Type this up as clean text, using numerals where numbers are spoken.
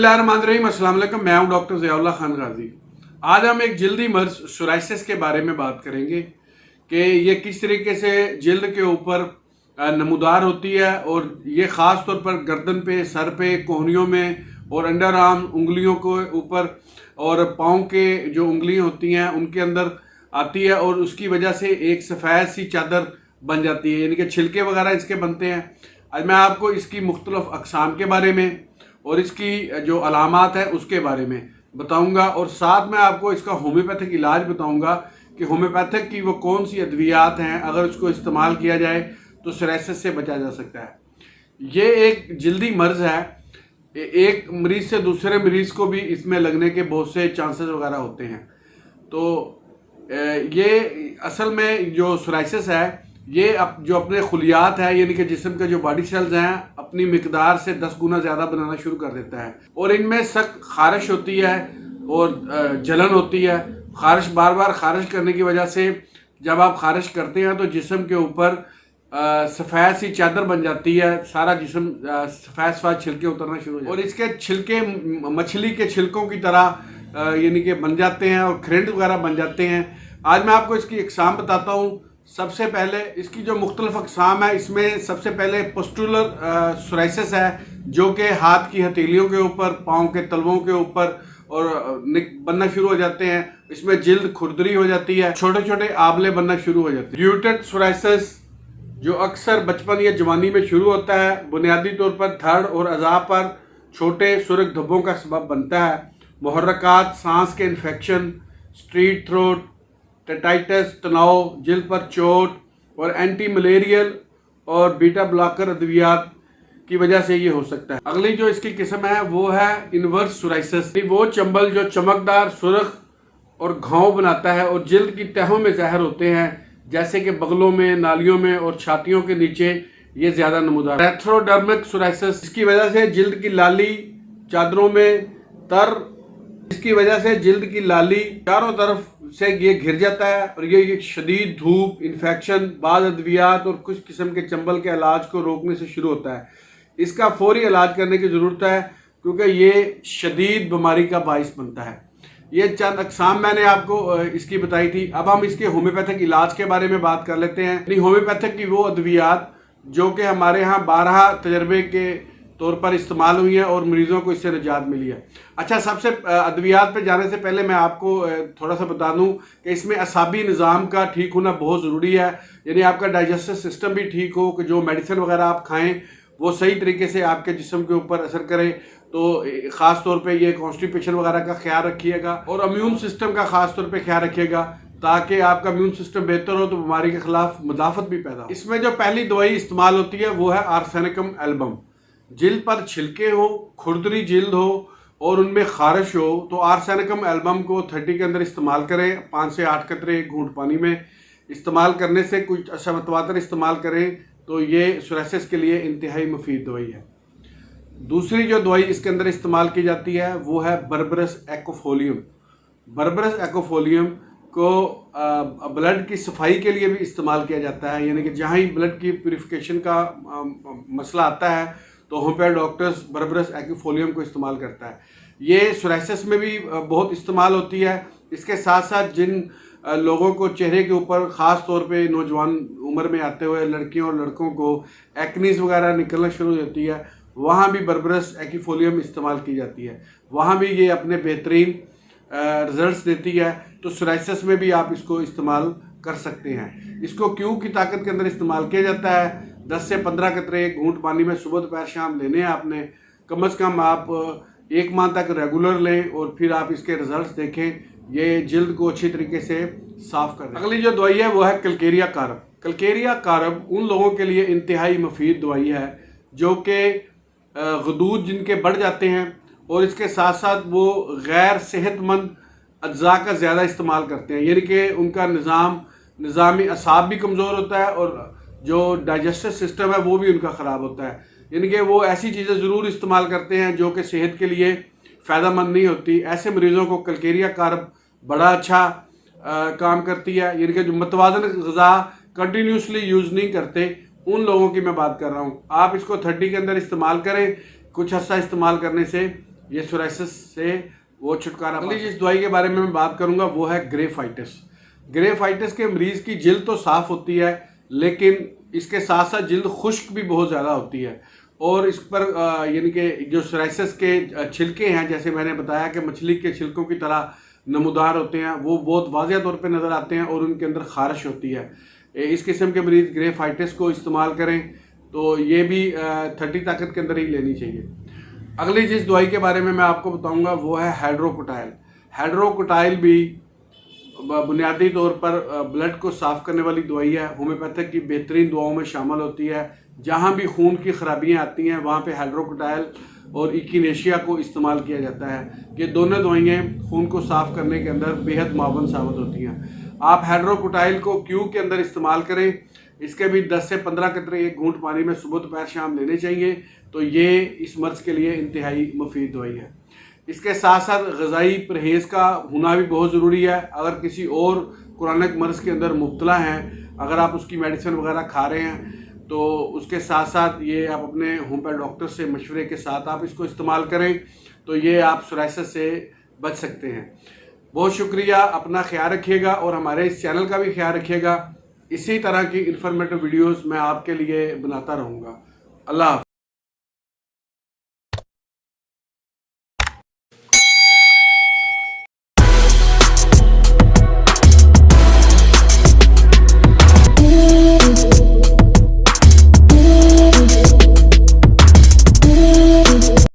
बिस्मिल्लाहिर्रहमानिर्रहीम, अस्सलाम वालेकुम। मैं हूं डॉक्टर ज़ियाउल्लाह खान गाजी। आज हम एक जल्दी मर्ज सोराइसिस के बारे में बात करेंगे कि ये किस तरीके से जल्द के ऊपर नमूदार होती है और ये ख़ास तौर पर गर्दन पे, सर पे, कोहनियों में और अंडर आर्म उंगलियों के ऊपर और पाँव के जो उंगलियां होती हैं उनके अंदर आती है और उसकी वजह से एक सफ़ेद सी चादर बन जाती है, यानी कि छिलके वगैरह इसके बनते हैं। आज मैं आपको इसकी मुख्तलिफ अक़साम के बारे में और इसकी जो अलामात है उसके बारे में बताऊंगा और साथ में आपको इसका होम्योपैथिक इलाज बताऊंगा कि होम्योपैथिक की वो कौन सी अद्वियात हैं, अगर उसको इस्तेमाल किया जाए तो सोराइसिस से बचा जा सकता है। ये एक जल्दी मर्ज है, एक मरीज़ से दूसरे मरीज़ को भी इसमें लगने के बहुत से चांसेस वगैरह होते हैं। तो ये असल में जो सोराइसिस है ये जो अपने खुलियात है, यानी कि जिस्म के जो बॉडी सेल्स हैं, अपनी मिकदार से 10 गुना ज़्यादा बनाना शुरू कर देता है और इनमें सख्त खारिश होती है और जलन होती है। खारिश बार बार खारिश करने की वजह से जब आप खारिश करते हैं तो जिस्म के ऊपर सफ़ेद सी चादर बन जाती है, सारा जिस्म सफ़ेद सफ़ेद छिलके उतरना शुरू हो जाते हैं और इसके छिलके मछली के छिलकों की तरह यानी कि बन जाते हैं और खरिंड वगैरह बन जाते हैं। आज मैं आपको इसकी इकसाम बताता हूँ। सबसे पहले इसकी जो मुख्तलिफ अक़साम है, इसमें सबसे पहले पुस्टुलर सोराइसिस है जो कि हाथ की हथेलियों के ऊपर, पाँव के तलवों के ऊपर और बनना शुरू हो जाते हैं। इसमें जिल्द खुरदरी हो जाती है, छोटे छोटे आबले बनना शुरू हो जाते हैं। र्यूमेटॉइड सोराइसिस जो अक्सर बचपन या जवानी में शुरू होता है, बुनियादी तौर पर धड़ और अज़ा पर छोटे सुरख धब्बों का सबब बनता है। मुहर्रकात, सांस के इन्फेक्शन, स्ट्रीट थ्रोट, टेटाइटिस, तनाव, जिल्द पर चोट और एंटी मलेरियल और बीटा ब्लॉकर अद्वियात की वजह से ये हो सकता है। अगली जो इसकी किस्म है वो है इन्वर्स सोराइसिस। वो चंबल जो चमकदार, सुर्ख और घाव बनाता है और जिल्द की तहों में ज़हर होते हैं, जैसे कि बगलों में, नालियों में और छातियों के नीचे ये ज़्यादा नमूदार। रेथ्रोडर्मिक सोराइसिस, इसकी वजह से जिल्द की लाली चादरों में तर इसकी वजह से जिल्द की लाली चारों तरफ से ये घिर जाता है और ये शदीद धूप, इन्फेक्शन, बाद अद्वियात और कुछ किस्म के चंबल के इलाज को रोकने से शुरू होता है। इसका फौरी इलाज करने की ज़रूरत है क्योंकि ये शदीद बीमारी का बाइस बनता है। ये चंद अक़साम मैंने आपको इसकी बताई थी। अब हम इसके होम्योपैथिक इलाज के बारे में बात कर लेते हैं। होम्योपैथिक की वो अद्वियात जो कि हमारे यहाँ 12 तजर्बे के तौर पर इस्तेमाल हुई है और मरीज़ों को इससे निजात मिली है। अच्छा, सबसे अद्वियात पे जाने से पहले मैं आपको थोड़ा सा बता दूं कि इसमें असाबी निज़ाम का ठीक होना बहुत ज़रूरी है, यानी आपका डाइजेस्टिव सिस्टम भी ठीक हो कि जो मेडिसिन वगैरह आप खाएं वो सही तरीके से आपके जिस्म के ऊपर असर करे। तो ख़ास तौर पे ये कॉन्स्टिपेशन वगैरह का ख्याल रखिएगा और इम्यून सिस्टम का ख़ास तौर पे ख्याल रखिएगा ताकि आपका इम्यून सिस्टम बेहतर हो तो बीमारी के ख़िलाफ़ मुदाफ़त भी पैदा हो। इसमें जो पहली दवाई इस्तेमाल होती है वो है आर्सेनिकम एल्बम। जिल्द पर छिलके हो, खुरदरी जिल्द हो और उनमें खारिश हो तो आर्सेनिकम एल्बम को 30 के अंदर इस्तेमाल करें। 5 से 8 कतरे घूंट पानी में इस्तेमाल करने से कुछ अच्छा मतवातर इस्तेमाल करें तो ये सोराइसिस के लिए इंतहाई मुफीद दवाई है। दूसरी जो दवाई इसके अंदर इस्तेमाल की जाती है वो है बर्बरस एक्वाफोलियम। बर्बरस एक्वाफोलियम को ब्लड की सफाई के लिए भी इस्तेमाल किया जाता है, यानी कि जहाँ ही ब्लड की प्यूरिफिकेशन का मसला आता है तो होम्योपैथ डॉक्टर्स बर्बरस एक्वाफोलियम को इस्तेमाल करता है। ये सोराइसिस में भी बहुत इस्तेमाल होती है। इसके साथ साथ जिन लोगों को चेहरे के ऊपर ख़ास तौर पे नौजवान उम्र में आते हुए लड़कियों और लड़कों को एक्नीज़ वगैरह निकलना शुरू हो जाती है, वहाँ भी बर्बरस एक्वाफोलियम इस्तेमाल की जाती है। वहाँ भी ये अपने बेहतरीन रिजल्ट्स देती है। तो सोराइसिस में भी आप इसको इस्तेमाल कर सकते हैं। इसको क्यों की ताकत के अंदर इस्तेमाल किया जाता है। 10 से 15 कतरे घूंट पानी में सुबह दोपहर शाम लेने हैं आपने। कम से कम आप 1 माह तक रेगुलर लें और फिर आप इसके रिजल्ट्स देखें। ये जिल्द को अच्छी तरीके से साफ़ कर दें। अगली जो दवाई है वो है कलकेरिया कारब। कलकेरिया कारब उन लोगों के लिए इंतहाई मुफीद दवाई है जो कि गदूद जिनके बढ़ जाते हैं और इसके साथ साथ वो गैर सेहतमंद अज्जा का ज़्यादा इस्तेमाल करते हैं, यानी कि उनका निज़ामी असाब भी कमज़ोर होता है और जो डाइजेस्टिव सिस्टम है वो भी उनका ख़राब होता है। यानी कि वो ऐसी चीज़ें ज़रूर इस्तेमाल करते हैं जो कि सेहत के लिए फ़ायदेमंद नहीं होती। ऐसे मरीज़ों को कलकेरिया कारब बड़ा अच्छा काम करती है, यानी कि जो मतवाज़न ग़िज़ा कंटिन्यूसली यूज़ नहीं करते उन लोगों की मैं बात कर रहा हूँ। आप इसको 30 के अंदर इस्तेमाल करें। कुछ अर्सा इस्तेमाल करने से ये सोराइसिस से वो छुटकारा। अगली जिस दवाई के बारे में मैं बात करूंगा वो है ग्रेफाइटिस। ग्रेफाइटिस के मरीज़ की जिल्द तो साफ़ होती है, लेकिन इसके साथ साथ जिल्द खुश्क भी बहुत ज़्यादा होती है। और इस पर यानी कि जो सोराइसिस के छिलके हैं, जैसे मैंने बताया कि मछली के छिलकों की तरह नमूदार होते हैं, वो बहुत वाज़ेह तौर पे नज़र आते हैं और उनके अंदर खारिश होती है। इस किस्म के मरीज़ ग्रेफाइटिस को इस्तेमाल करें तो ये भी 30 ताकत के अंदर ही लेनी चाहिए। अगली जिस दवाई के बारे में मैं आपको बताऊंगा वो है हाइड्रोकोटाइल। हाइड्रोकोटाइल भी बुनियादी तौर पर ब्लड को साफ़ करने वाली दवाई है, होम्योपैथिक की बेहतरीन दवाओं में शामिल होती है। जहाँ भी खून की खराबियाँ आती हैं वहाँ पे हाइड्रोकोटाइल और इकिनेशिया को इस्तेमाल किया जाता है। ये दोनों दवाइयाँ खून को साफ़ करने के अंदर बेहद मावन साबित होती हैं। आप हाइड्रोकोटाइल को क्यू के अंदर इस्तेमाल करें, इसके भी 10 से 15 कतरे एक घूंट पानी में सुबह दोपहर शाम लेने चाहिए। तो ये इस मर्ज़ के लिए इंतहाई मुफीद दवाई है। इसके साथ साथ ग़िज़ाई परहेज़ का होना भी बहुत ज़रूरी है। अगर किसी और क्रोनिक मर्ज़ के अंदर मुब्तला हैं, अगर आप उसकी मेडिसिन वगैरह खा रहे हैं तो उसके साथ साथ ये आप अपने होम्योपैथ डॉक्टर से मशवरे के साथ आप इसको इस्तेमाल करें, तो ये आप सोराइसिस से बच सकते हैं। बहुत शुक्रिया, अपना ख्याल रखिएगा और हमारे इस चैनल का भी ख्याल रखिएगा। इसी तरह की इन्फॉर्मेटिव वीडियोस मैं आपके लिए बनाता रहूँगा। अल्लाह हाफ़िज़।